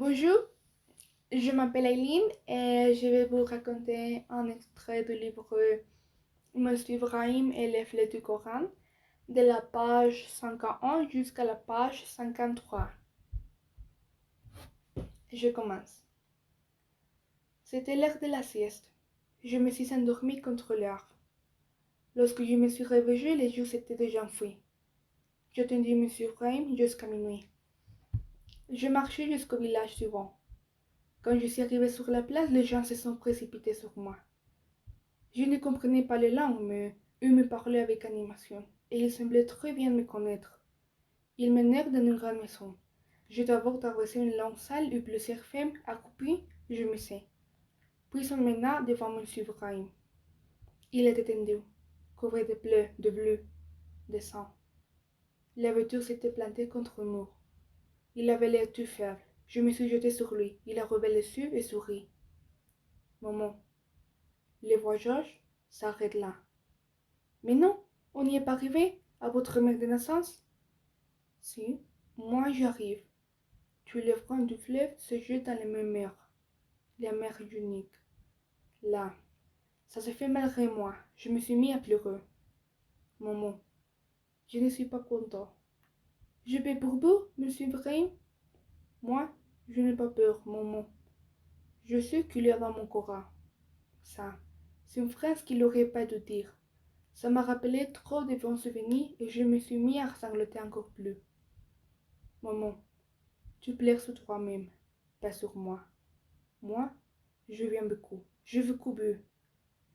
Bonjour, je m'appelle Aileen et je vais vous raconter un extrait du livre Monsieur Ibrahim et les fleurs du Coran, de la page 51 jusqu'à la page 53. Je commence. C'était l'heure de la sieste. Je me suis endormie contre l'heure. Lorsque je me suis réveillée, les jours s'étaient déjà enfuis. J'attendis Monsieur Ibrahim jusqu'à minuit. Je marchais jusqu'au village suivant. Quand je suis arrivée sur la place, les gens se sont précipités sur moi. Je ne comprenais pas les langues, mais eux me parlaient avec animation, et ils semblaient très bien me connaître. Ils menèrent dans une grande maison. J'ai d'abord traversé une longue salle où plusieurs femmes, accroupies, gémissaient. Puis on mena devant M. Ibrahim. Il était tendu, couvert de pleurs, de bleu, de sang. La voiture s'était plantée contre un mur. Il avait l'air tout faible. Je me suis jetée sur lui. Il a relevé les yeux et sourit. Maman, le voyage s'arrête là. Mais non, on n'y est pas arrivé, à votre mère de naissance. Si, moi j'arrive. Tous les francs du fleuve se jettent dans la même mer, la mer unique. Là, ça se fait malgré moi. Je me suis mis à pleurer. Maman, je ne suis pas content. Je paie pour vous, monsieur Ibrahim. Moi, je n'ai pas peur, maman. Je sais qu'il y a dans mon Coran. Ça, c'est une phrase qu'il n'aurait pas dû dire. Ça m'a rappelé trop de bons souvenirs et je me suis mis à sangloter encore plus. Maman, tu pleures sur toi-même, pas sur moi. Moi, je viens beaucoup. Je veux couper.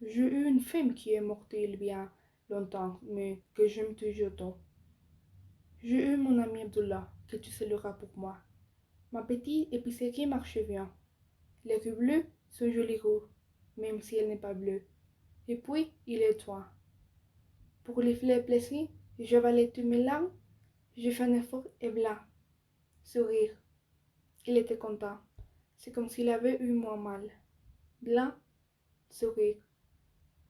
J'ai eu une femme qui est morte il y a longtemps, mais que j'aime toujours tant. J'ai eu mon ami Abdullah, que tu salueras pour moi. Ma petite épicerie marche bien. Les rues bleues sont jolies rues, même si elle n'est pas bleue. Et puis, il est toi. Pour les fleurs plaisirs, j'avalais tous mes larmes. J'ai fait un effort et blanc. Sourire. Il était content. C'est comme s'il avait eu moins mal. Blanc, sourire.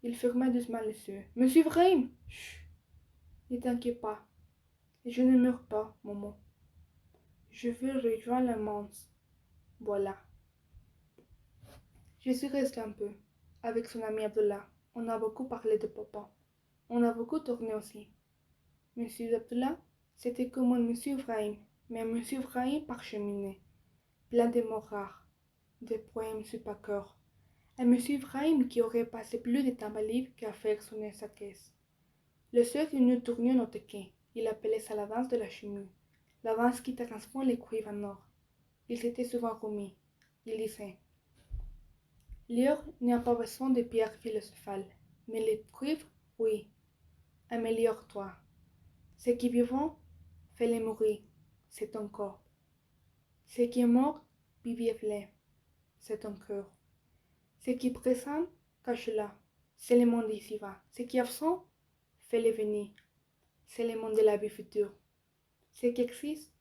Il ferma doucement les yeux. Monsieur Ibrahim! Chut! Ne t'inquiète pas. Je ne meurs pas, maman. Je veux rejoindre la manse. Voilà. Je suis restée un peu avec son ami Abdullah. On a beaucoup parlé de papa. On a beaucoup tourné aussi. Monsieur Abdullah, c'était comme un monsieur Ibrahim, mais un monsieur Ibrahim parcheminé, plein de mots rares, des poèmes sur pas cœur. Un monsieur Ibrahim qui aurait passé plus de temps à lire qu'à faire sonner sa caisse. Le soir que nous tournions notre quai, il appelait ça la danse de la chimie, la danse qui transforme les cuivres en or. Il s'était souvent remis. Il disait, l'or n'a pas besoin de pierres philosophales, mais les cuivres, oui. Améliore-toi. Ce qui vivant, fais-les mourir, c'est ton corps. Ce qui est mort, vivifiez-le, c'est ton cœur. Ce qui est présent, cache-le, c'est le monde d'ici-bas. Ce qui est absent, fais-le venir, c'est le monde de la vie future. Ce qui existe,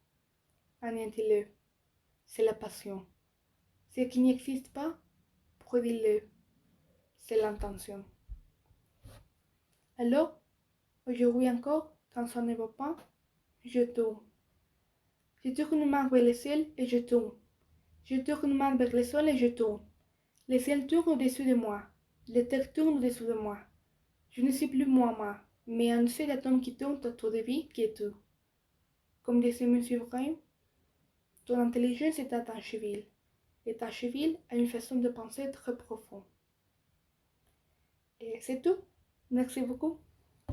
anéantis-le, c'est la passion. Ce qui n'existe pas, produis-le, c'est l'intention. Alors, aujourd'hui encore, quand ça ne va pas, je tourne. Je tourne ma main vers le ciel et je tourne. Je tourne ma main vers le sol et je tourne. Le ciel tourne au-dessus de moi. La terre tourne au-dessous de moi. Je ne suis plus moi, mais un seul atome qui tourne autour de vie qui est tout. Comme disait M. Ibrahim, ton intelligence est à ta cheville, et ta cheville a une façon de penser très profonde. Et c'est tout. Merci beaucoup.